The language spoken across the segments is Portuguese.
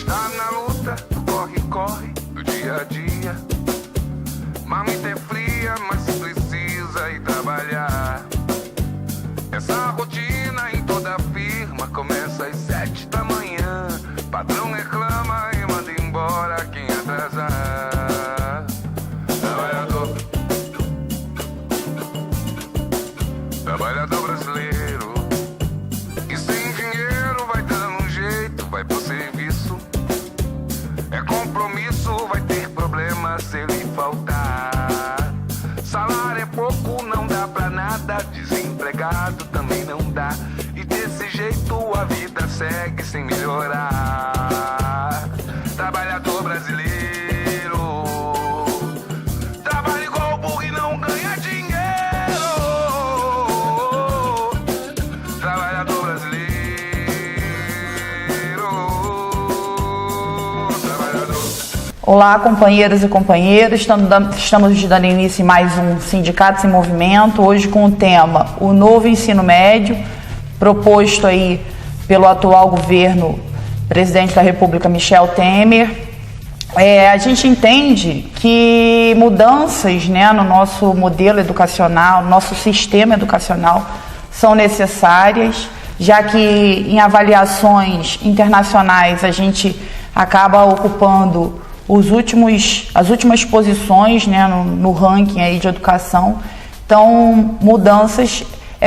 Está na luta, corre do dia a dia. Marmita é fria, mas precisa ir trabalhar. Essa rotina em toda firma começa às 7 da manhã. Patrão reclama e manda embora quem atrasar. Trabalhador brasileiro, que sem dinheiro vai dando um jeito, vai pro serviço. É compromisso, vai ter problema se ele faltar. Salário é pouco, não dá pra nada. Desempregado também não dá. E desse jeito a vida segue sem melhorar. Trabalhador brasileiro, trabalha igual burro e não ganha dinheiro. Trabalhador brasileiro, trabalhador. Olá, companheiras e companheiros, estamos dando início em mais um Sindicatos em Movimento, hoje com o tema O Novo Ensino Médio, proposto aí pelo atual governo, presidente da República, Michel Temer. A gente entende que mudanças, né, no nosso modelo educacional, no nosso sistema educacional, são necessárias, já que em avaliações internacionais a gente acaba ocupando as últimas posições, né, no ranking aí de educação. Então, mudanças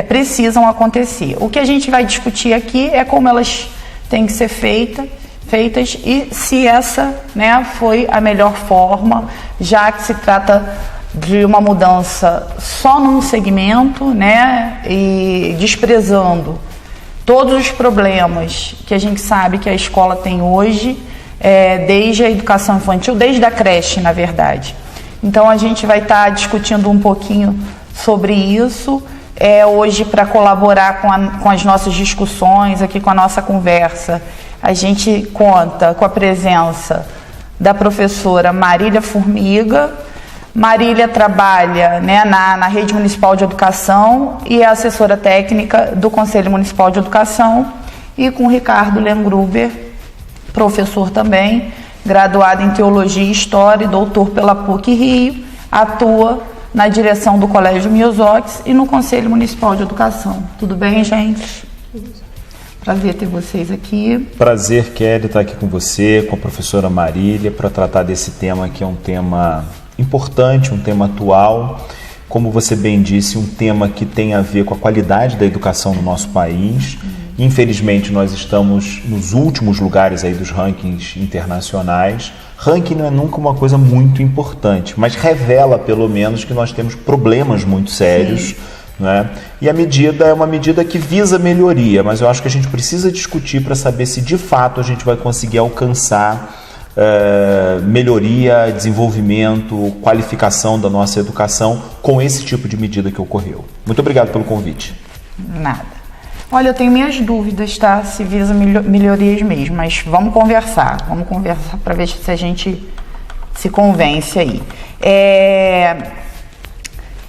precisam acontecer. O que a gente vai discutir aqui é como elas têm que ser feitas e se essa, né, foi a melhor forma, já que se trata de uma mudança só num segmento, né, e desprezando todos os problemas que a gente sabe que a escola tem hoje, desde a educação infantil, desde a creche, na verdade. Então, a gente vai estar discutindo um pouquinho sobre isso, hoje, para colaborar com as nossas discussões, aqui com a nossa conversa. A gente conta com a presença da professora Marília Formiga. Marília trabalha, né, na Rede Municipal de Educação e é assessora técnica do Conselho Municipal de Educação, e com o Ricardo Lengruber, professor também, graduado em Teologia e História e doutor pela PUC Rio, atua na direção do Colégio Miosotes e no Conselho Municipal de Educação. Tudo bem, gente? Prazer ter vocês aqui. Prazer, Kelly, estar aqui com você, com a professora Marília, para tratar desse tema que é um tema importante, um tema atual. Como você bem disse, um tema que tem a ver com a qualidade da educação no nosso país. Infelizmente, nós estamos nos últimos lugares aí dos rankings internacionais. Ranking não é nunca uma coisa muito importante, mas revela, pelo menos, que nós temos problemas muito sérios, né? E a medida é uma medida que visa melhoria, mas eu acho que a gente precisa discutir para saber se, de fato, a gente vai conseguir alcançar melhoria, desenvolvimento, qualificação da nossa educação com esse tipo de medida que ocorreu. Muito obrigado pelo convite. Nada. Olha, eu tenho minhas dúvidas, tá? Se visa melhorias mesmo, mas vamos conversar para ver se a gente se convence aí.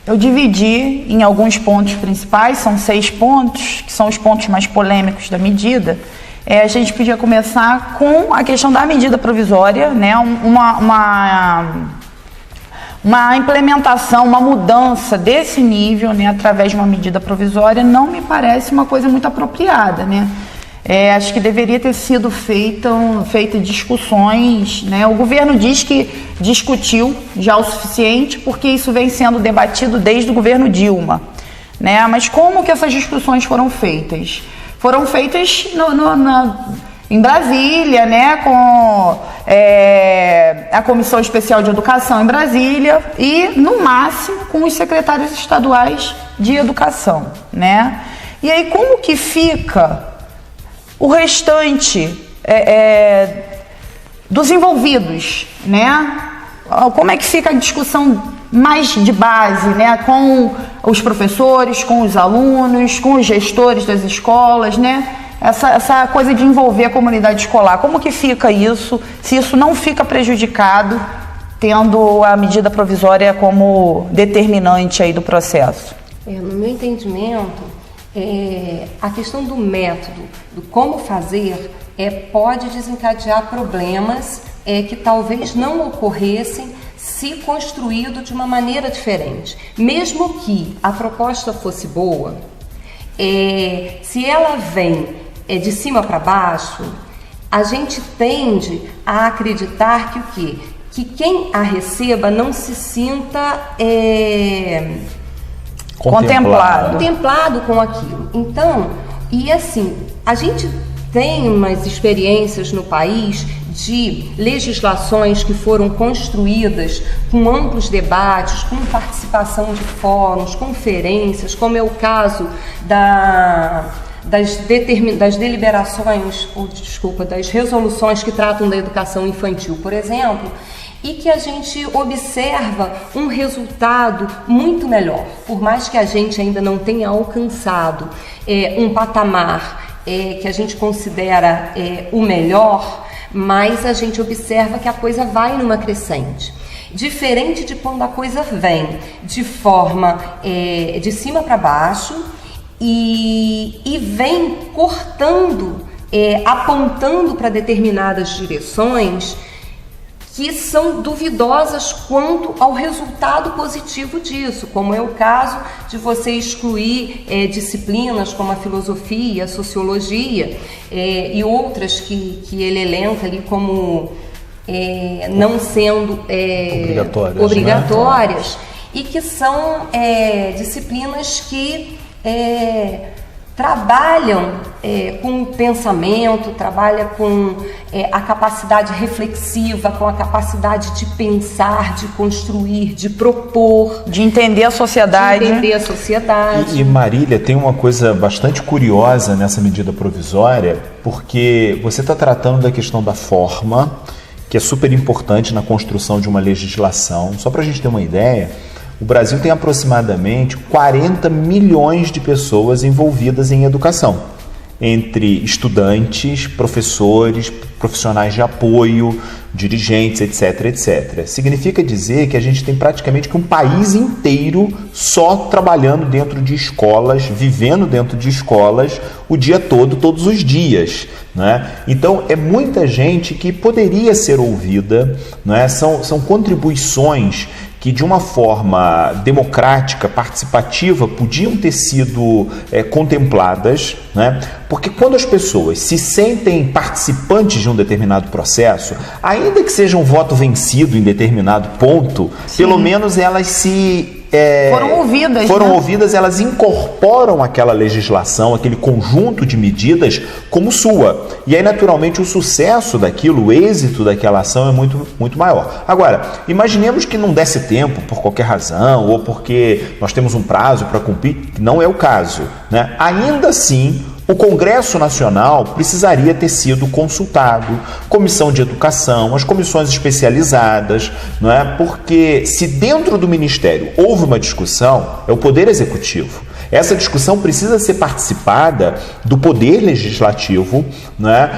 Eu dividi em alguns pontos principais, são 6 pontos, que são os pontos mais polêmicos da medida. A gente podia começar com a questão da medida provisória, né? Uma implementação, uma mudança desse nível, né, através de uma medida provisória, não me parece uma coisa muito apropriada, né? Acho que deveria ter sido feita discussões, né? O governo diz que discutiu já o suficiente, porque isso vem sendo debatido desde o governo Dilma, né? Mas como que essas discussões foram feitas? Foram feitas em Brasília, né, com a Comissão Especial de Educação em Brasília e, no máximo, com os secretários estaduais de Educação, né? E aí, como que fica o restante dos envolvidos, né? Como é que fica a discussão mais de base, né, com os professores, com os alunos, com os gestores das escolas, né? Essa coisa de envolver a comunidade escolar, como que fica isso, se isso não fica prejudicado, tendo a medida provisória como determinante aí do processo? No meu entendimento, a questão do método, do como fazer, pode desencadear problemas que talvez não ocorressem se construído de uma maneira diferente. Mesmo que a proposta fosse boa, se ela vem de cima para baixo, a gente tende a acreditar que o quê? Que quem a receba não se sinta contemplado com aquilo. Então, e assim, a gente tem umas experiências no país de legislações que foram construídas com amplos debates, com participação de fóruns, conferências, como é o caso das deliberações, das resoluções que tratam da educação infantil, por exemplo, e que a gente observa um resultado muito melhor, por mais que a gente ainda não tenha alcançado um patamar que a gente considera o melhor, mas a gente observa que a coisa vai numa crescente. Diferente de quando a coisa vem de forma de cima para baixo e vem cortando, apontando para determinadas direções que são duvidosas quanto ao resultado positivo disso, como é o caso de você excluir disciplinas como a filosofia, a sociologia e outras que ele elenca ali como não sendo obrigatórias, né? E que são disciplinas que trabalham com o pensamento, trabalha com a capacidade reflexiva, com a capacidade de pensar, de construir, de propor. De entender a sociedade. E Marília, tem uma coisa bastante curiosa nessa medida provisória, porque você está tratando da questão da forma, que é super importante na construção de uma legislação. Só para a gente ter uma ideia, o Brasil tem aproximadamente 40 milhões de pessoas envolvidas em educação, entre estudantes, professores, profissionais de apoio, dirigentes, etc, etc. Significa dizer que a gente tem praticamente um país inteiro só trabalhando dentro de escolas, vivendo dentro de escolas o dia todo, todos os dias, né? Então, é muita gente que poderia ser ouvida, né? São contribuições que de uma forma democrática, participativa, podiam ter sido contempladas, né? Porque quando as pessoas se sentem participantes de um determinado processo, ainda que seja um voto vencido em determinado ponto, sim, pelo menos elas foram ouvidas, elas incorporam aquela legislação, aquele conjunto de medidas como sua. E aí, naturalmente, o sucesso daquilo, o êxito daquela ação é muito, muito maior. Agora, imaginemos que não desse tempo, por qualquer razão, ou porque nós temos um prazo para cumprir, não é o caso, né? Ainda assim, o Congresso Nacional precisaria ter sido consultado, Comissão de Educação, as comissões especializadas, não é? Porque se dentro do Ministério houve uma discussão, é o Poder Executivo. Essa discussão precisa ser participada do Poder Legislativo, né?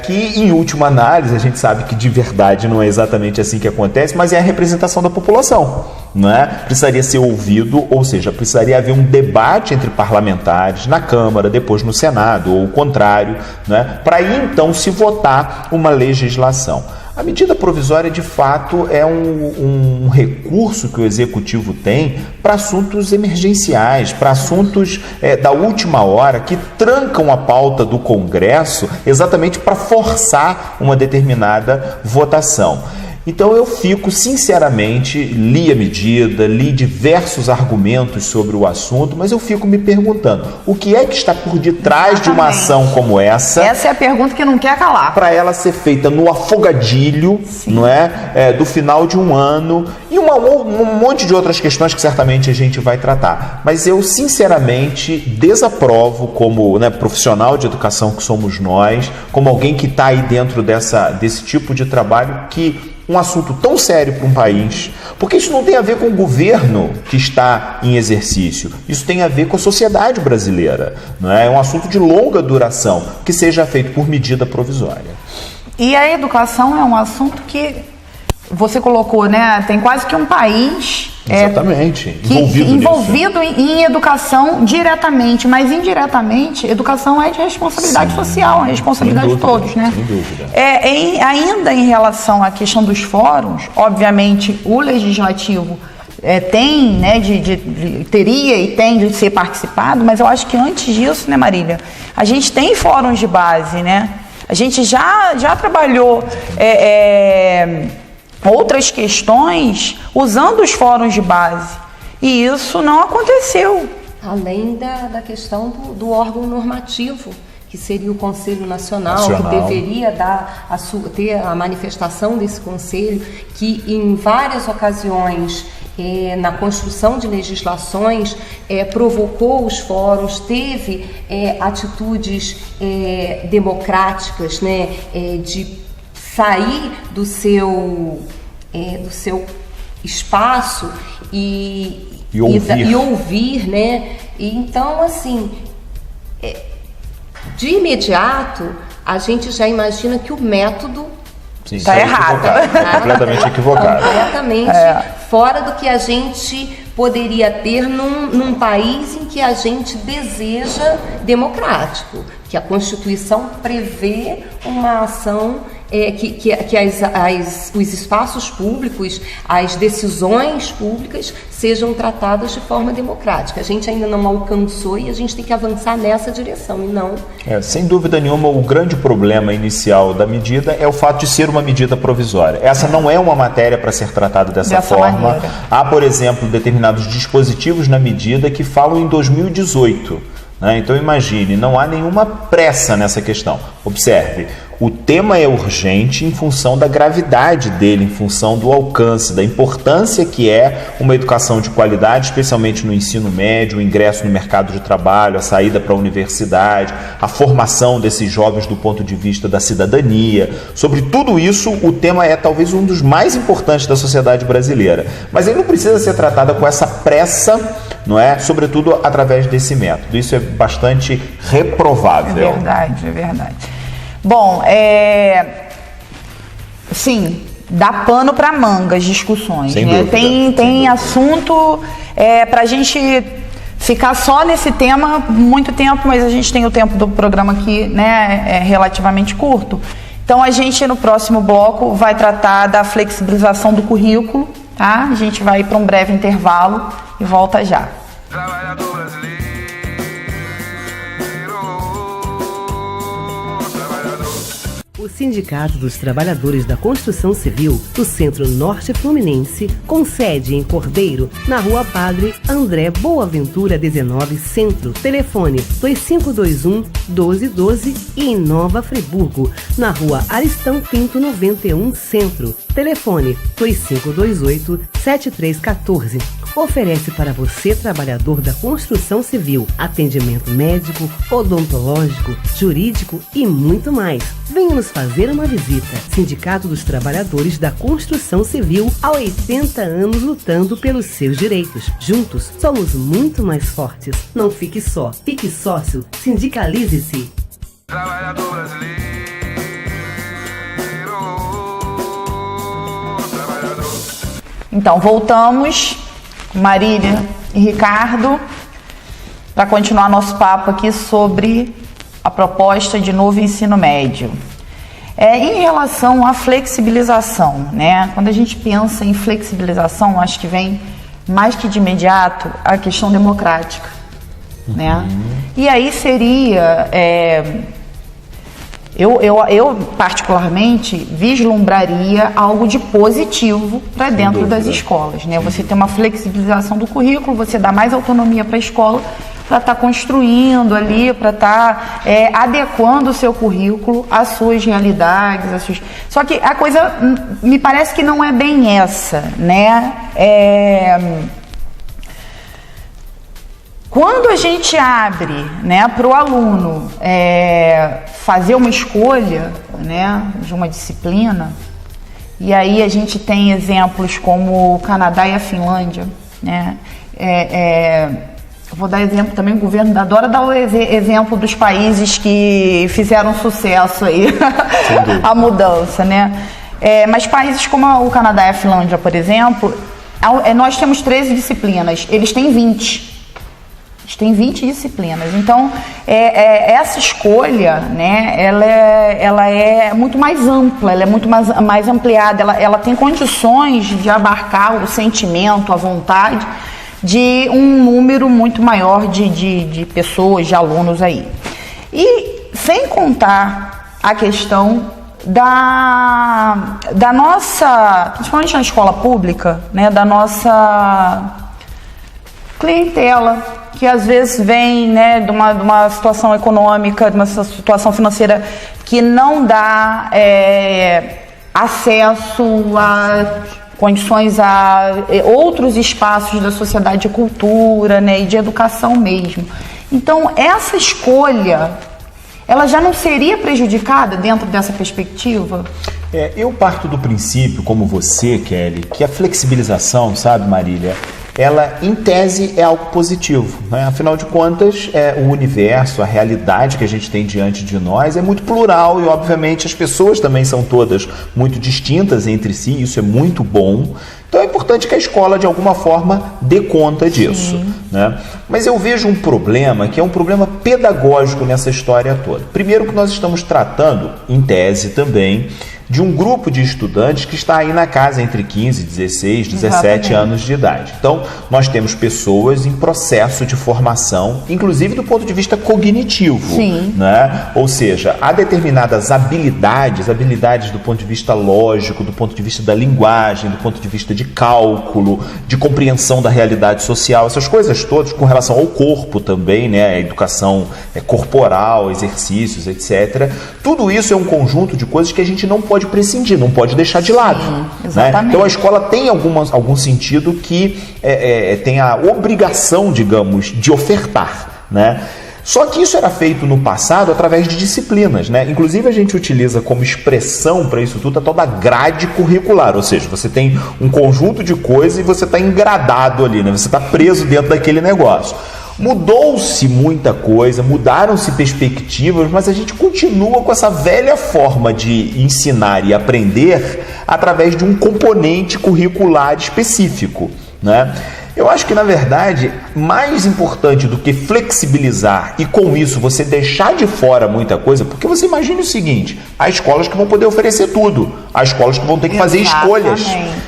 Que, em última análise, a gente sabe que de verdade não é exatamente assim que acontece, mas é a representação da população, né? Precisaria ser ouvido, ou seja, precisaria haver um debate entre parlamentares na Câmara, depois no Senado, ou o contrário, né? Para aí então se votar uma legislação. A medida provisória, de fato, é um recurso que o Executivo tem para assuntos emergenciais, para assuntos da última hora, que trancam a pauta do Congresso exatamente para forçar uma determinada votação. Então eu fico, sinceramente, li a medida, li diversos argumentos sobre o assunto, mas eu fico me perguntando, o que é que está por detrás de uma ação como essa? Essa é a pergunta que não quer calar. Para ela ser feita no afogadilho, não é? Do final de um ano, e um monte de outras questões que certamente a gente vai tratar. Mas eu, sinceramente, desaprovo, como profissional de educação que somos nós, como alguém que está aí dentro desse tipo de trabalho, que um assunto tão sério para um país, porque isso não tem a ver com o governo que está em exercício, isso tem a ver com a sociedade brasileira, não é? É um assunto de longa duração, que seja feito por medida provisória. E a educação é um assunto que você colocou, né? Tem quase que um país exatamente envolvido em educação diretamente, mas indiretamente, educação é de responsabilidade social, é responsabilidade de todos, né? Sem dúvida. Ainda em relação à questão dos fóruns, obviamente o legislativo tem, né, teria e tem de ser participado, mas eu acho que antes disso, né, Marília, a gente tem fóruns de base, né? A gente já trabalhou outras questões usando os fóruns de base. E isso não aconteceu. Além da questão do órgão normativo, que seria o Conselho Nacional, que deveria ter a manifestação desse conselho, que em várias ocasiões, na construção de legislações, provocou os fóruns, teve atitudes democráticas, né, de sair do seu espaço e ouvir, né? E então, assim, de imediato, a gente já imagina que o método está errado. Completamente equivocado. Completamente fora do que a gente poderia ter num país em que a gente deseja democrático, que a Constituição prevê uma ação que os espaços públicos, as decisões públicas sejam tratadas de forma democrática. A gente ainda não alcançou e a gente tem que avançar nessa direção e não... sem dúvida nenhuma, o grande problema inicial da medida é o fato de ser uma medida provisória. Essa não é uma matéria para ser tratada dessa forma. Maneira. Há, por exemplo, determinados dispositivos na medida que falam em 2018. Então imagine, não há nenhuma pressa nessa questão. Observe, o tema é urgente em função da gravidade dele, em função do alcance, da importância que é uma educação de qualidade, especialmente no ensino médio, o ingresso no mercado de trabalho, a saída para a universidade, a formação desses jovens do ponto de vista da cidadania. Sobre tudo isso, o tema é talvez um dos mais importantes da sociedade brasileira. Mas ele não precisa ser tratado com essa pressa, não é? Sobretudo através desse método. Isso é bastante reprovável. É verdade. Bom, sim, dá pano para manga as discussões, sem né? Dúvida, tem assunto para a gente ficar só nesse tema muito tempo, mas a gente tem o tempo do programa aqui, né, relativamente curto. Então a gente no próximo bloco vai tratar da flexibilização do currículo, tá? A gente vai para um breve intervalo e volta já. Trabalhador brasileiro, O Sindicato dos Trabalhadores da Construção Civil do Centro-Norte Fluminense, com sede em Cordeiro, na Rua Padre André Boaventura 19 Centro, telefone 2521-1212 e em Nova Friburgo, na Rua Aristão Pinto 91 Centro, telefone 2528-7314. Oferece para você, trabalhador da construção civil, atendimento médico, odontológico, jurídico e muito mais. Venha nos fazer uma visita. Sindicato dos Trabalhadores da Construção Civil, há 80 anos lutando pelos seus direitos. Juntos, somos muito mais fortes. Não fique só, fique sócio, sindicalize-se. trabalhador brasileiro, trabalhador. Então, voltamos, Marília e Ricardo, para continuar nosso papo aqui sobre a proposta de novo ensino médio. Em relação à flexibilização, né? Quando a gente pensa em flexibilização, acho que vem mais que de imediato a questão democrática, né? E aí seria, eu particularmente vislumbraria algo de positivo para dentro das escolas, né? Você tem uma flexibilização do currículo, você dá mais autonomia para a escola para estar construindo ali, para estar adequando o seu currículo às suas realidades, Só que a coisa me parece que não é bem essa, né? Quando a gente abre, né, para o aluno fazer uma escolha, né, de uma disciplina, e aí a gente tem exemplos como o Canadá e a Finlândia, né? Eu vou dar exemplo também, o governo adora dar o exemplo dos países que fizeram sucesso aí, a mudança, né? Mas países como o Canadá e a Finlândia, por exemplo, nós temos 13 disciplinas, eles têm 20. Eles têm 20 disciplinas. Então, essa escolha, né, ela é muito mais ampla, ela é muito mais ampliada, ela tem condições de abarcar o sentimento, a vontade de um número muito maior de pessoas, de alunos aí. E sem contar a questão da nossa, principalmente na escola pública, né, da nossa clientela, que às vezes vem, né, de uma situação econômica, de uma situação financeira que não dá acesso a condições a outros espaços da sociedade de cultura, né, e de educação mesmo. Então, essa escolha, ela já não seria prejudicada dentro dessa perspectiva? Eu parto do princípio, como você, Kelly, que a flexibilização, sabe, Marília, ela, em tese, é algo positivo, né? Afinal de contas, o universo, a realidade que a gente tem diante de nós é muito plural e, obviamente, as pessoas também são todas muito distintas entre si, isso é muito bom. Então é importante que a escola, de alguma forma, dê conta disso, né? Mas eu vejo um problema, que é um problema pedagógico nessa história toda. Primeiro que nós estamos tratando, em tese também, de um grupo de estudantes que está aí na casa entre 15, 16, 17 anos de idade. Então, nós temos pessoas em processo de formação, inclusive do ponto de vista cognitivo, né? Ou seja, há determinadas habilidades do ponto de vista lógico, do ponto de vista da linguagem, do ponto de vista de cálculo, de compreensão da realidade social, essas coisas todas com relação ao corpo também, né? A educação corporal, exercícios, etc. Tudo isso é um conjunto de coisas que a gente não pode prescindir, não pode deixar de lado. Né? Então a escola tem algum sentido que tem a obrigação, digamos, de ofertar, né? Só que isso era feito no passado através de disciplinas, né? Inclusive a gente utiliza como expressão para isso tudo a tal da grade curricular, ou seja, você tem um conjunto de coisas e você está engradado ali, né? Você está preso dentro daquele negócio. Mudou-se muita coisa, mudaram-se perspectivas, mas a gente continua com essa velha forma de ensinar e aprender através de um componente curricular específico, né? Eu acho que, na verdade, mais importante do que flexibilizar e, com isso, você deixar de fora muita coisa, porque você imagina o seguinte, há escolas que vão poder oferecer tudo, há escolas que vão ter que fazer escolhas,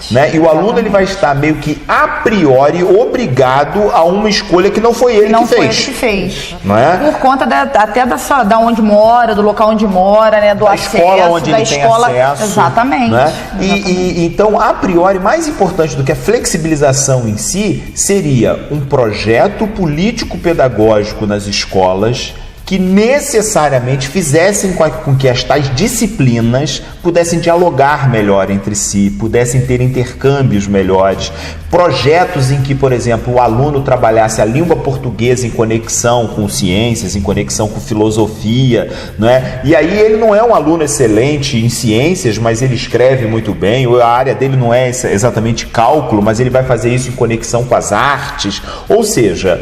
né? E o aluno ele vai estar meio que, a priori, obrigado a uma escolha que não foi ele que fez. Não é? Por conta até da onde mora, do local onde mora, né? Do acesso, escola onde ele tem acesso. Exatamente. Né? E então, a priori, mais importante do que a flexibilização em si, seria um projeto político-pedagógico nas escolas que necessariamente fizessem com que as tais disciplinas pudessem dialogar melhor entre si, pudessem ter intercâmbios melhores, projetos em que, por exemplo, o aluno trabalhasse a língua portuguesa em conexão com ciências, em conexão com filosofia, né? E aí ele não é um aluno excelente em ciências, mas ele escreve muito bem, a área dele não é exatamente cálculo, mas ele vai fazer isso em conexão com as artes, ou seja,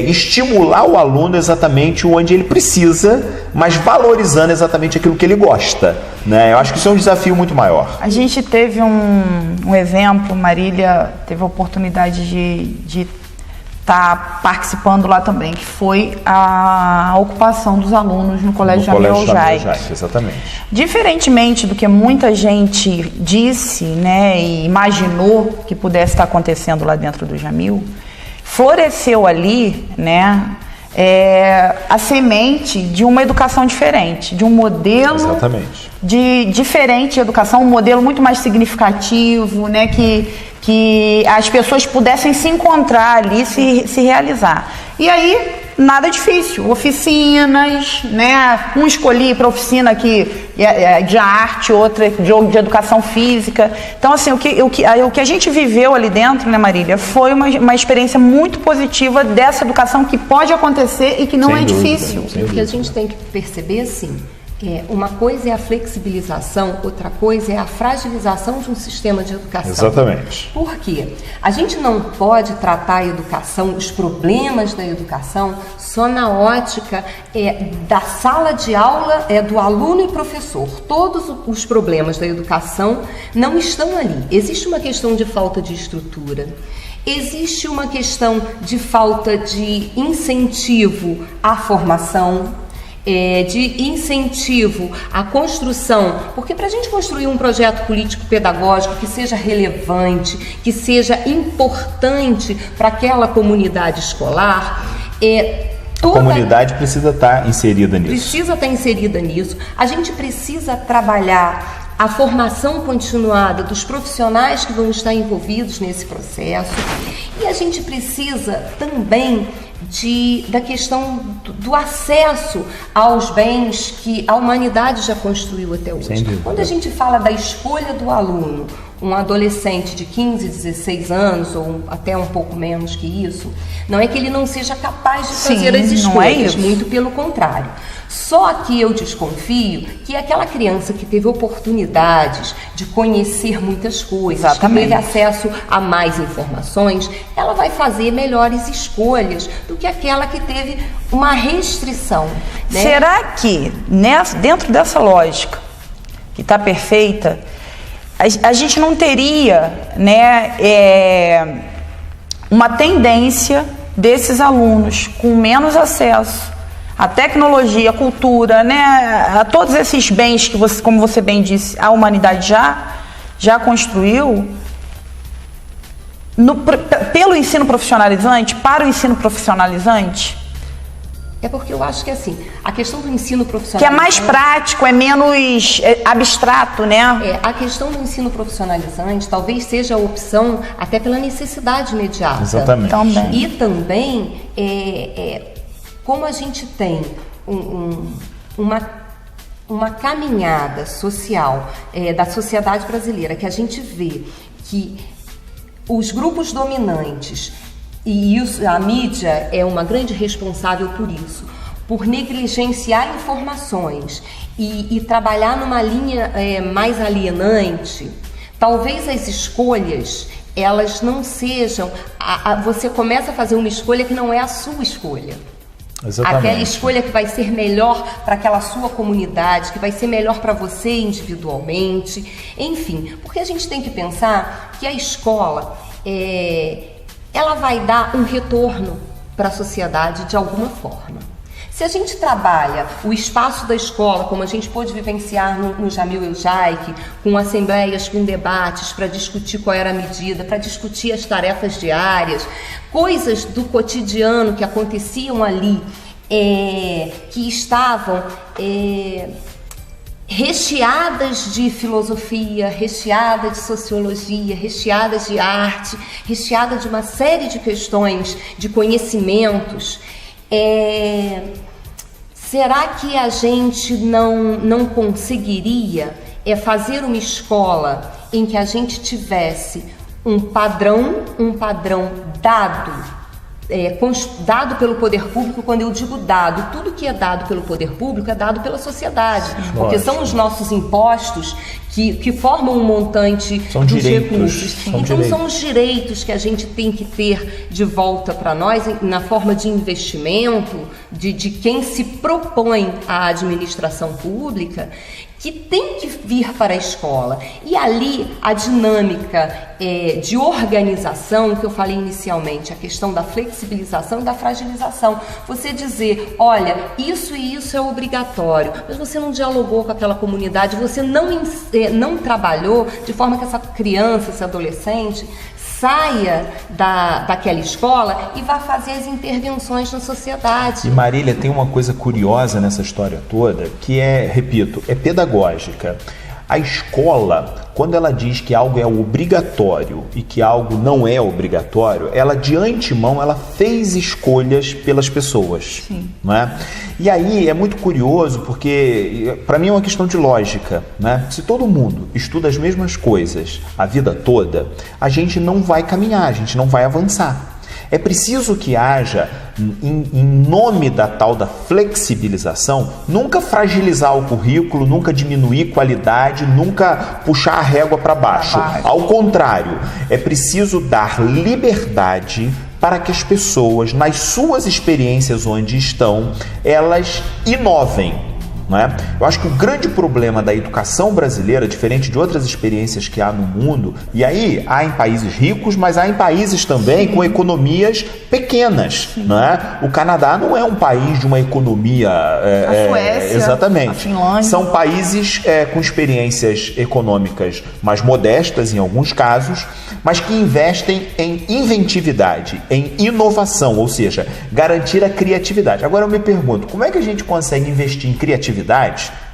estimular o aluno exatamente onde ele precisa, mas valorizando exatamente aquilo que ele gosta, né? Eu acho que isso é um desafio muito maior. A gente teve um exemplo, Marília teve a oportunidade de estar participando lá também, que foi a ocupação dos alunos no Colégio Jamil Jai. Exatamente. Diferentemente do que muita gente disse, né, e imaginou que pudesse estar acontecendo lá dentro do Jamil, floresceu ali, né, a semente de uma educação diferente, de um modelo diferente de educação, um modelo muito mais significativo, né, que as pessoas pudessem se encontrar ali, se realizar. E aí, nada difícil, oficinas, né? Um escolhi para oficina aqui de arte, outra de educação física. Então, assim, o que a gente viveu ali dentro, né, Marília, foi uma experiência muito positiva dessa educação que pode acontecer e que não é difícil. O que a gente tem que perceber, assim, Uma coisa é a flexibilização, outra coisa é a fragilização de um sistema de educação. Exatamente. Por quê? A gente não pode tratar a educação, os problemas da educação, só na ótica da sala de aula, do aluno e professor. Todos os problemas da educação não estão ali. Existe uma questão de falta de estrutura. Existe uma questão de falta de incentivo à formação, de incentivo à construção, porque para a gente construir um projeto político-pedagógico que seja relevante, que seja importante para aquela comunidade escolar, a comunidade precisa estar inserida nisso. Precisa estar inserida nisso. A gente precisa trabalhar a formação continuada dos profissionais que vão estar envolvidos nesse processo, e a gente precisa também da questão do acesso aos bens que a humanidade já construiu até hoje. Quando a gente fala da escolha do aluno, um adolescente de 15, 16 anos, ou até um pouco menos que isso, não é que ele não seja capaz de fazer as escolhas, muito pelo contrário. Só que eu desconfio que aquela criança que teve oportunidades de conhecer muitas coisas, que teve acesso a mais informações, ela vai fazer melhores escolhas do que aquela que teve uma restrição, né? Será que, dentro dessa lógica, que está perfeita, a gente não teria, uma tendência desses alunos com menos acesso à tecnologia, à cultura, a todos esses bens que você, como você bem disse, a humanidade já construiu, pelo ensino profissionalizante, para o ensino profissionalizante? É porque eu acho que a questão do ensino profissionalizante... Que é mais prático, é menos abstrato, né? A questão do ensino profissionalizante talvez seja a opção até pela necessidade imediata. Exatamente. Também. E também, como a gente tem uma caminhada social da sociedade brasileira, que a gente vê que os grupos dominantes, e a mídia é uma grande responsável por isso, por negligenciar informações e trabalhar numa linha mais alienante, talvez as escolhas, elas não sejam... você começa a fazer uma escolha que não é a sua escolha. Exatamente. Aquela escolha que vai ser melhor para aquela sua comunidade, que vai ser melhor para você individualmente, enfim, porque a gente tem que pensar que a escola, ela vai dar um retorno para a sociedade de alguma forma. Se a gente trabalha o espaço da escola, como a gente pôde vivenciar no Jamil El-Jaik, com assembleias, com debates para discutir qual era a medida, para discutir as tarefas diárias, coisas do cotidiano que aconteciam ali, que estavam recheadas de filosofia, recheadas de sociologia, recheadas de arte, recheadas de uma série de questões, de conhecimentos. Será que a gente não conseguiria fazer uma escola em que a gente tivesse um padrão dado pelo poder público? Quando eu digo dado, tudo que é dado pelo poder público é dado pela sociedade, porque são os nossos impostos que formam um montante dos recursos. Então são os direitos que a gente tem que ter de volta para nós, na forma de investimento, de quem se propõe à administração pública, que tem que vir para a escola. E ali a dinâmica de organização, que eu falei inicialmente, a questão da flexibilização e da fragilização. Você dizer, olha, isso e isso é obrigatório, mas você não dialogou com aquela comunidade, você não trabalhou de forma que essa criança, esse adolescente, saia daquela escola e vá fazer as intervenções na sociedade. E Marília, tem uma coisa curiosa nessa história toda, que repito, é pedagógica. A escola, quando ela diz que algo é obrigatório e que algo não é obrigatório, ela de antemão ela fez escolhas pelas pessoas. Sim. Não é? E aí é muito curioso porque, para mim é uma questão de lógica, né? Se todo mundo estuda as mesmas coisas a vida toda, a gente não vai caminhar, a gente não vai avançar. É preciso que haja em nome da tal da flexibilização, nunca fragilizar o currículo, nunca diminuir qualidade, nunca puxar a régua para baixo. Ao contrário, é preciso dar liberdade para que as pessoas, nas suas experiências onde estão, elas inovem. Não é? Eu acho que o grande problema da educação brasileira, diferente de outras experiências que há no mundo, e aí há em países ricos, mas há em países também com economias pequenas. Não é? O Canadá não é um país de uma economia... a Suécia, exatamente. a Finlândia. São países com experiências econômicas mais modestas em alguns casos, mas que investem em inventividade, em inovação, ou seja, garantir a criatividade. Agora eu me pergunto, como é que a gente consegue investir em criatividade?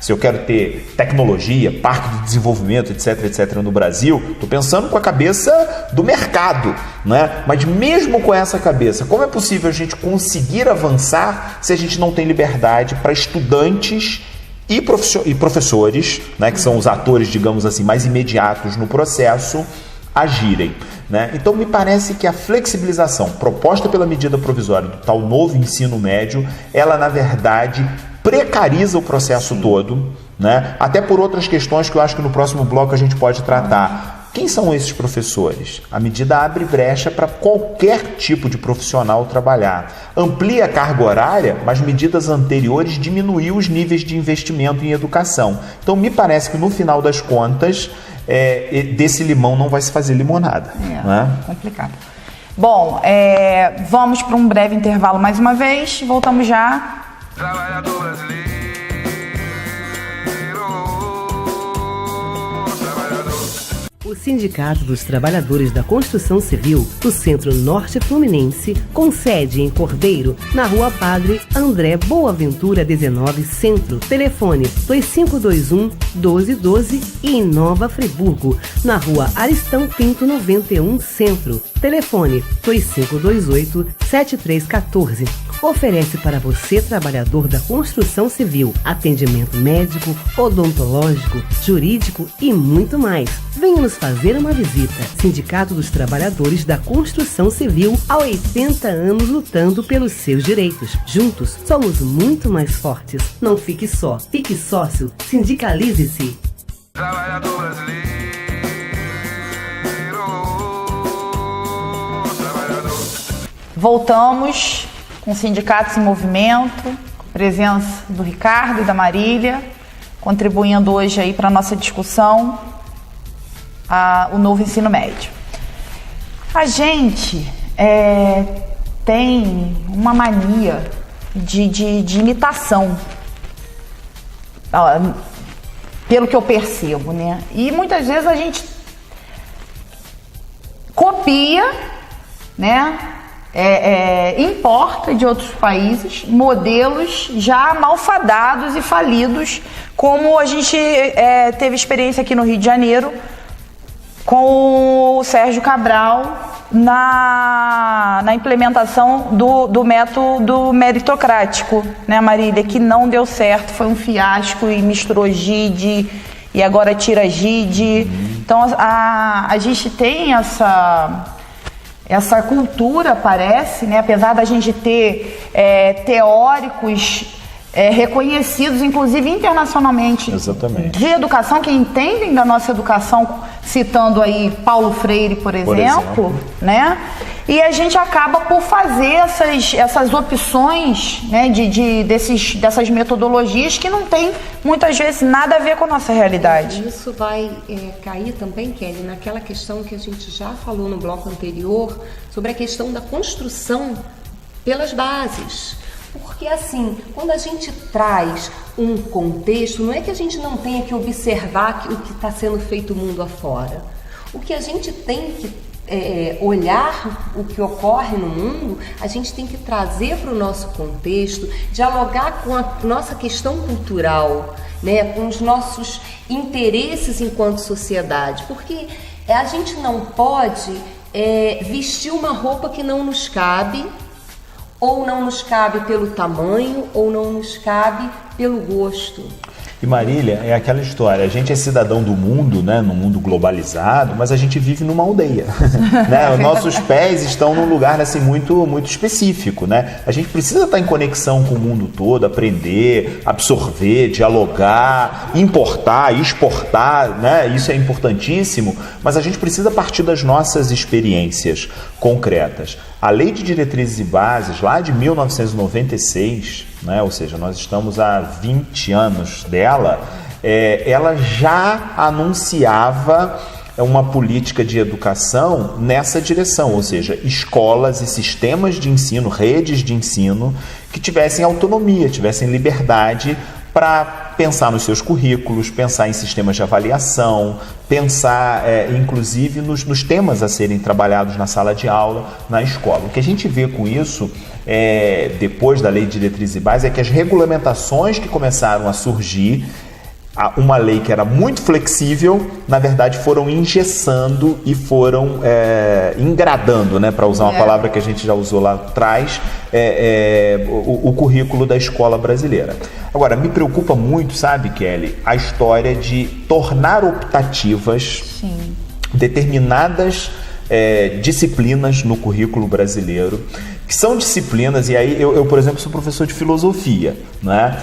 Se eu quero ter tecnologia, parque de desenvolvimento, etc, etc no Brasil, estou pensando com a cabeça do mercado, né? Mas mesmo com essa cabeça, como é possível a gente conseguir avançar se a gente não tem liberdade para estudantes e professores, né, que são os atores, digamos assim, mais imediatos no processo, agirem? Né? Então me parece que a flexibilização proposta pela medida provisória do tal novo ensino médio, ela na verdade precariza o processo todo, né? Até por outras questões que eu acho que no próximo bloco a gente pode tratar. Quem são esses professores? A medida abre brecha para qualquer tipo de profissional trabalhar. Amplia a carga horária, mas medidas anteriores diminuíram os níveis de investimento em educação. Então me parece que no final das contas, desse limão não vai se fazer limonada. Né? Complicado. Bom, vamos para um breve intervalo mais uma vez. Voltamos já. Trabalhador brasileiro, trabalhador. O Sindicato dos Trabalhadores da Construção Civil do Centro Norte Fluminense, com sede em Cordeiro, na Rua Padre André Boaventura 19 Centro, telefone 2521-1212, e em Nova Friburgo, na Rua Aristão Pinto 91 Centro, telefone 2528-7314. Oferece para você, trabalhador da construção civil, atendimento médico, odontológico, jurídico e muito mais. Venha nos fazer uma visita. Sindicato dos Trabalhadores da Construção Civil, há 80 anos lutando pelos seus direitos. Juntos, somos muito mais fortes. Não fique só, fique sócio, sindicalize-se. Trabalhador brasileiro, trabalhador. Voltamos com sindicatos em movimento, com a presença do Ricardo e da Marília, contribuindo hoje aí para a nossa discussão, o novo ensino médio. A gente tem uma mania de imitação, pelo que eu percebo, né? E muitas vezes a gente copia, né? Importa de outros países modelos já malfadados e falidos, como a gente teve experiência aqui no Rio de Janeiro com o Sérgio Cabral na implementação do método meritocrático, né, Marília, que não deu certo, foi um fiasco e misturou GID e agora tira GID. Então a gente tem essa cultura, parece, né? Apesar da gente ter teóricos reconhecidos, inclusive internacionalmente, exatamente, de educação, que entendem da nossa educação, citando aí Paulo Freire, por exemplo, né? E a gente acaba por fazer essas opções, né, dessas metodologias que não tem, muitas vezes, nada a ver com a nossa realidade. Isso vai cair também, Kelly, naquela questão que a gente já falou no bloco anterior, sobre a questão da construção pelas bases. Porque assim, quando a gente traz um contexto, não é que a gente não tenha que observar o que está sendo feito mundo afora. O que a gente tem que olhar o que ocorre no mundo, a gente tem que trazer para o nosso contexto, dialogar com a nossa questão cultural, né, com os nossos interesses enquanto sociedade, porque a gente não pode vestir uma roupa que não nos cabe, ou não nos cabe pelo tamanho, ou não nos cabe pelo gosto. E Marília, é aquela história, a gente é cidadão do mundo, né, no mundo globalizado, mas a gente vive numa aldeia, né? Os nossos pés estão num lugar assim, muito específico, né? A gente precisa estar em conexão com o mundo todo, aprender, absorver, dialogar, importar, exportar, né? Isso é importantíssimo, mas a gente precisa partir das nossas experiências concretas. A Lei de Diretrizes e Bases, lá de 1996, né, ou seja, nós estamos há 20 anos dela, ela já anunciava uma política de educação nessa direção, ou seja, escolas e sistemas de ensino, redes de ensino que tivessem autonomia, tivessem liberdade para pensar nos seus currículos, pensar em sistemas de avaliação, pensar inclusive nos temas a serem trabalhados na sala de aula, na escola. O que a gente vê com isso, depois da Lei de Diretrizes e Bases, é que as regulamentações que começaram a surgir, uma lei que era muito flexível, na verdade foram engessando e foram engradando, né, para usar uma palavra que a gente já usou lá atrás, o currículo da escola brasileira. Agora, me preocupa muito, sabe, Kelly, a história de tornar optativas determinadas disciplinas no currículo brasileiro, que são disciplinas, e aí eu, por exemplo, sou professor de filosofia, né?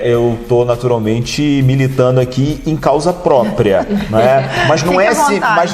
Eu estou naturalmente militando aqui em causa própria, né? Mas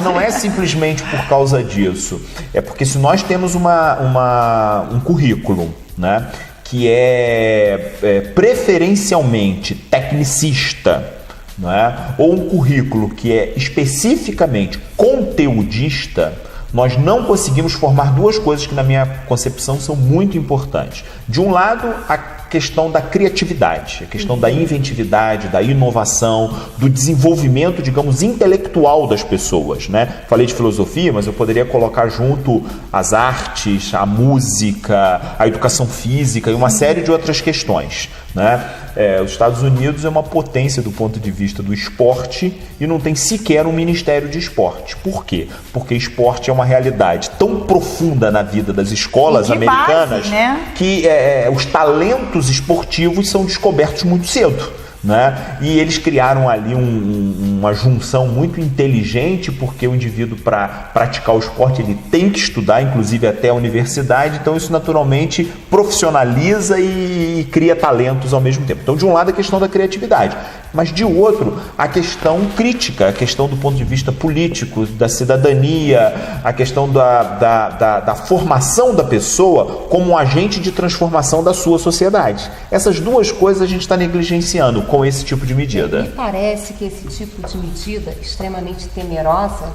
não é simplesmente por causa disso, é porque se nós temos um currículo, né, que é preferencialmente tecnicista, não é? Ou um currículo que é especificamente conteudista, nós não conseguimos formar duas coisas que, na minha concepção, são muito importantes. De um lado, a questão da criatividade, a questão da inventividade, da inovação, do desenvolvimento, digamos, intelectual das pessoas, né? Falei de filosofia, mas eu poderia colocar junto as artes, a música, a educação física e uma série de outras questões, né? Os Estados Unidos é uma potência do ponto de vista do esporte e não tem sequer um ministério de esporte. Por quê? Porque esporte é uma realidade tão profunda na vida das escolas americanas, base, né? Que os talentos esportivos são descobertos muito cedo, né? E eles criaram ali uma junção muito inteligente, porque o indivíduo, para praticar o esporte, ele tem que estudar, inclusive até a universidade, então isso naturalmente profissionaliza e cria talentos ao mesmo tempo. Então, de um lado, a questão da criatividade, mas de outro, a questão crítica, a questão do ponto de vista político, da cidadania, a questão da formação da pessoa como um agente de transformação da sua sociedade. Essas duas coisas a gente está negligenciando com esse tipo de medida. Me parece que esse tipo de medida extremamente temerosa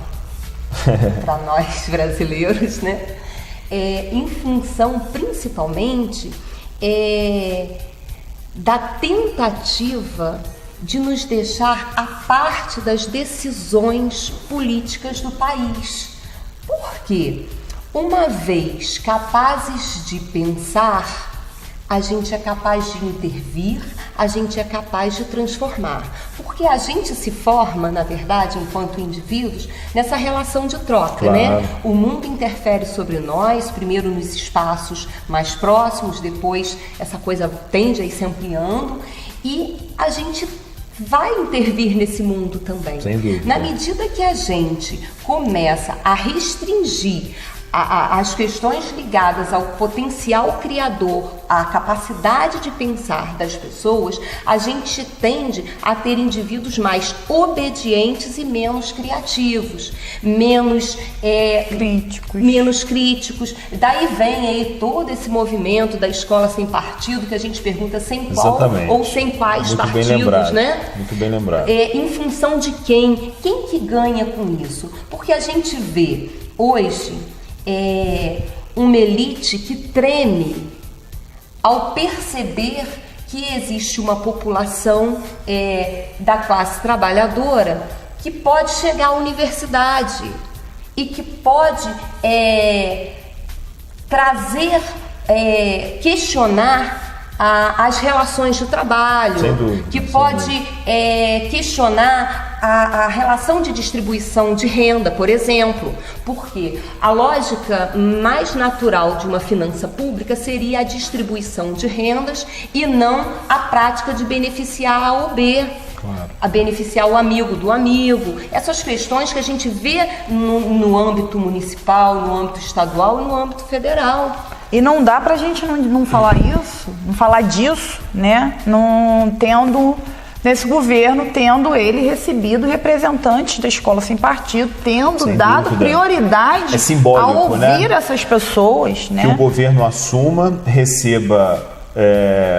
para nós brasileiros, né? Em função principalmente da tentativa de nos deixar à parte das decisões políticas do país. Por quê? Uma vez capazes de pensar, a gente é capaz de intervir, a gente é capaz de transformar. Porque a gente se forma, na verdade, enquanto indivíduos, nessa relação de troca, claro, né? O mundo interfere sobre nós, primeiro nos espaços mais próximos, depois essa coisa tende a ir se ampliando e a gente vai intervir nesse mundo também. Sem dúvida. Na medida que a gente começa a restringir as questões ligadas ao potencial criador, à capacidade de pensar das pessoas, a gente tende a ter indivíduos mais obedientes e menos criativos, menos críticos. Daí vem aí todo esse movimento da escola sem partido, que a gente pergunta sem qual ou sem quais muito partidos, bem lembrado, né? Muito bem lembrado. Em função de quem? Quem que ganha com isso? Porque a gente vê hoje uma elite que treme ao perceber que existe uma população da classe trabalhadora que pode chegar à universidade e que pode trazer, questionar as relações de trabalho, que pode questionar a relação de distribuição de renda, por exemplo, porque a lógica mais natural de uma finança pública seria a distribuição de rendas e não a prática de beneficiar A ou B. Claro. A beneficiar o amigo do amigo. Essas questões que a gente vê no âmbito municipal, no âmbito estadual e no âmbito federal. E não dá pra gente não falar isso, não falar disso, né? Não tendo, nesse governo, tendo ele recebido representantes da escola sem partido, tendo Sem dado dúvida. prioridade É simbólico, a ouvir, né? essas pessoas, né? Que o governo assuma, receba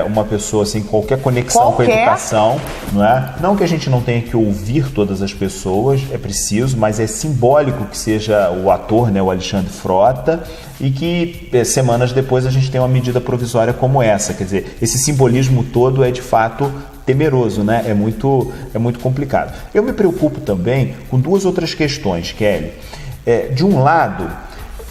uma pessoa sem qualquer conexão com a educação, não é? Não que a gente não tenha que ouvir todas as pessoas, é preciso, mas é simbólico que seja o ator, né, o Alexandre Frota, e que semanas depois a gente tem uma medida provisória como essa. Quer dizer, esse simbolismo todo é de fato temeroso, né? É muito complicado. Eu me preocupo também com duas outras questões, Kelly. De um lado,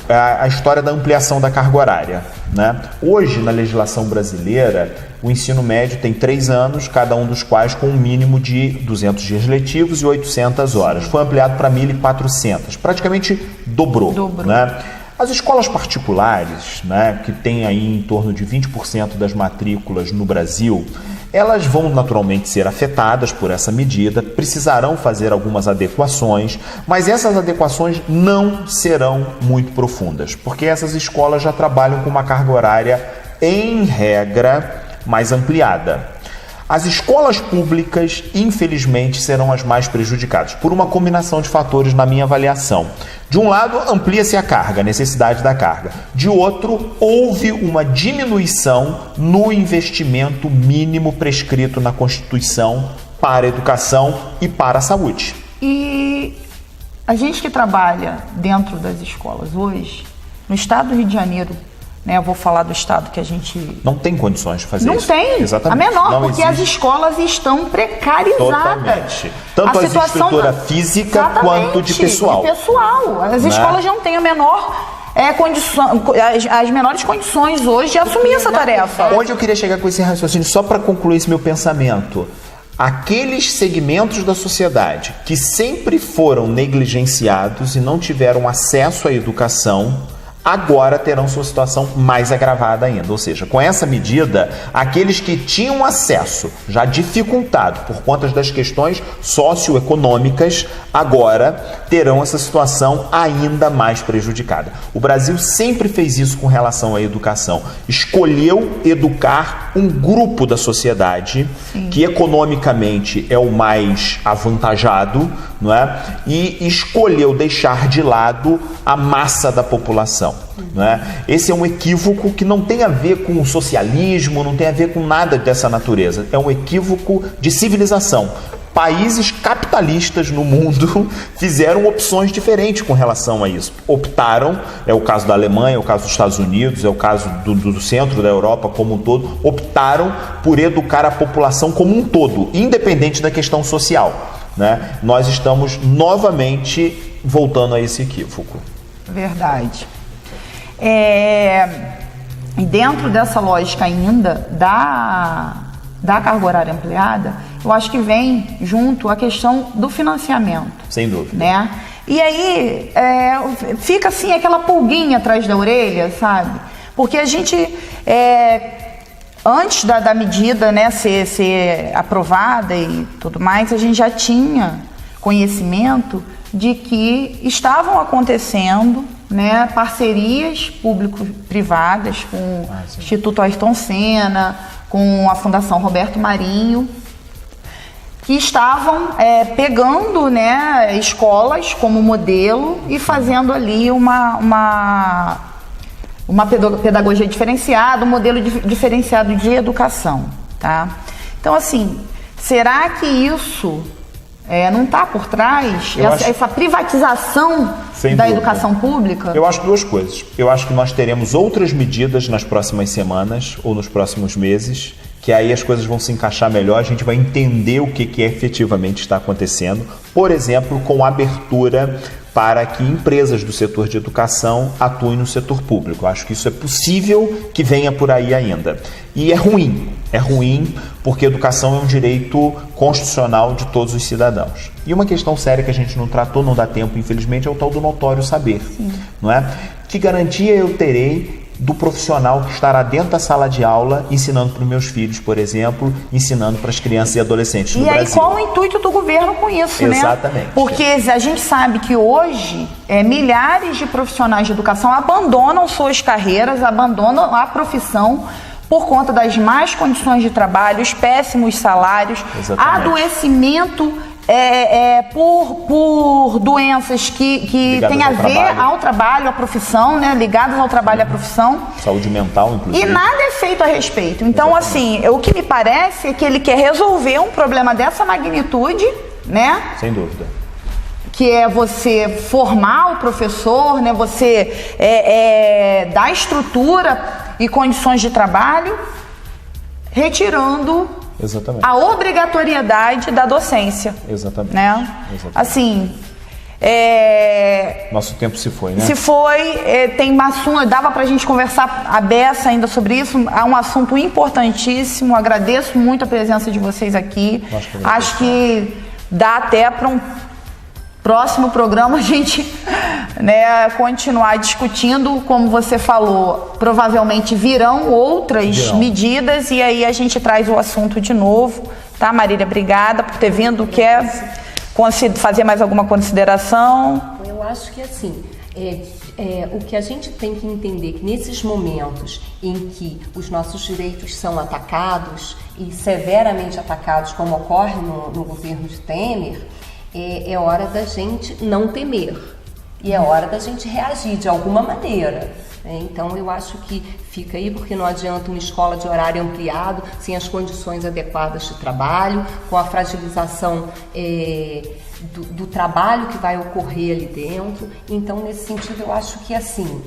a história da ampliação da carga horária, né? Hoje, na legislação brasileira, o ensino médio tem 3 anos, cada um dos quais com um mínimo de 200 dias letivos e 800 horas. Foi ampliado para 1.400, praticamente dobrou. Né? As escolas particulares, né, que tem aí em torno de 20% das matrículas no Brasil, elas vão naturalmente ser afetadas por essa medida, precisarão fazer algumas adequações, mas essas adequações não serão muito profundas, porque essas escolas já trabalham com uma carga horária, em regra, mais ampliada. As escolas públicas, infelizmente, serão as mais prejudicadas, por uma combinação de fatores na minha avaliação. De um lado, amplia-se a carga, a necessidade da carga. De outro, houve uma diminuição no investimento mínimo prescrito na Constituição para a educação e para a saúde. E a gente que trabalha dentro das escolas hoje, no estado do Rio de Janeiro, né, eu vou falar do estado que a gente... Não tem condições de fazer isso. Não tem, exatamente. A menor, não porque existe. as escolas estão precarizadas. Totalmente. Tanto a estrutura física quanto de pessoal. As escolas não têm a menor condição, as menores condições hoje de assumir essa tarefa. Onde eu queria chegar com esse raciocínio, só para concluir esse meu pensamento. Aqueles segmentos da sociedade que sempre foram negligenciados e não tiveram acesso à educação, agora terão sua situação mais agravada ainda. Ou seja, com essa medida, aqueles que tinham acesso, já dificultado por conta das questões socioeconômicas, agora terão essa situação ainda mais prejudicada. O Brasil sempre fez isso com relação à educação. Escolheu educar um grupo da sociedade que economicamente é o mais avantajado, não é? E escolheu deixar de lado a massa da população. Né? Esse é um equívoco que não tem a ver com o socialismo, não tem a ver com nada dessa natureza. É um equívoco de civilização. Países capitalistas no mundo fizeram opções diferentes com relação a isso. Optaram, é o caso da Alemanha, é o caso dos Estados Unidos, é o caso do centro da Europa como um todo, optaram por educar a população como um todo, independente da questão social. Né? Nós estamos novamente voltando a esse equívoco. Verdade. E dentro dessa lógica ainda da carga horária ampliada, eu acho que vem junto a questão do financiamento. Sem dúvida. Né? E aí fica assim aquela pulguinha atrás da orelha, sabe? Porque a gente, antes da medida, né, ser aprovada e tudo mais, a gente já tinha conhecimento de que estavam acontecendo, né, parcerias público-privadas com o Instituto Ayrton Senna, com a Fundação Roberto Marinho, que estavam pegando, né, escolas como modelo e fazendo ali uma pedagogia diferenciada, um modelo diferenciado de educação. Tá? Então, assim, será que isso não está por trás, essa privatização da educação pública? Eu acho duas coisas. Eu acho que nós teremos outras medidas nas próximas semanas ou nos próximos meses, que aí as coisas vão se encaixar melhor, a gente vai entender o que efetivamente está acontecendo. Por exemplo, com abertura para que empresas do setor de educação atuem no setor público. Eu acho que isso é possível que venha por aí ainda. E é ruim porque educação é um direito constitucional de todos os cidadãos. E uma questão séria que a gente não tratou, não dá tempo, infelizmente, é o tal do notório saber. Não é? Que garantia eu terei do profissional que estará dentro da sala de aula ensinando para os meus filhos, por exemplo, ensinando para as crianças e adolescentes no Brasil. E aí qual o intuito do governo com isso, né? Exatamente. Porque a gente sabe que hoje milhares de profissionais de educação abandonam suas carreiras, abandonam a profissão por conta das más condições de trabalho, os péssimos salários, adoecimento por doenças que têm a ver ao trabalho, à profissão, né? Ligadas ao trabalho e à profissão. Saúde mental, inclusive. E nada é feito a respeito. Então, assim, o que me parece é que ele quer resolver um problema dessa magnitude, né? Sem dúvida. Que é você formar o professor, né? Você dar estrutura e condições de trabalho, retirando a obrigatoriedade da docência. Exatamente. Né? Assim, nosso tempo se foi, né? Se foi, tem uma assunto, dava pra gente conversar a beça ainda sobre isso, é um assunto importantíssimo, agradeço muito a presença de vocês aqui, acho que dá até para um próximo programa a gente, né, continuar discutindo, como você falou, provavelmente virão outras medidas e aí a gente traz o assunto de novo, tá, Marília? Obrigada por ter vindo. Quer fazer mais alguma consideração? Eu acho que assim, o que a gente tem que entender que nesses momentos em que os nossos direitos são atacados e severamente atacados, como ocorre no governo de Temer, é hora da gente não temer e é hora da gente reagir de alguma maneira. Então eu acho que fica aí, porque não adianta uma escola de horário ampliado sem as condições adequadas de trabalho, com a fragilização do trabalho que vai ocorrer ali dentro. Então, nesse sentido, eu acho que assim,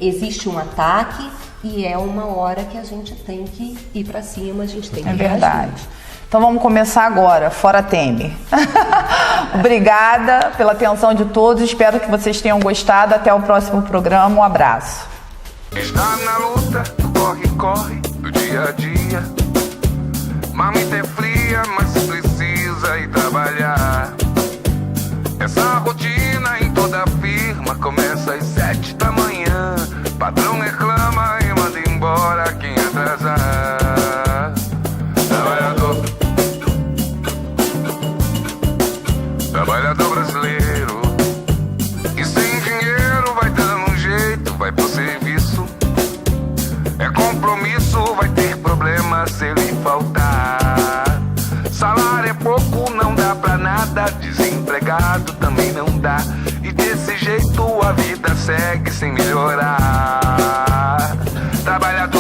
existe um ataque e é uma hora que a gente tem que ir para cima, a gente tem que reagir. Verdade. Então vamos começar agora, fora Temer. Obrigada pela atenção de todos, espero que vocês tenham gostado. Até o próximo programa, um abraço. Está na luta, corre do dia a dia. Marmita é fria, mas precisa ir trabalhar. Essa rotina em toda firma começa às 7 da manhã. Patrão reclama e manda embora quem atrasar. Trabalhador brasileiro, e sem dinheiro vai dando um jeito, vai pro serviço. É compromisso, vai ter problema se ele faltar. Salário é pouco, não dá pra nada, desempregado também não dá. E desse jeito a vida segue sem melhorar. Trabalhador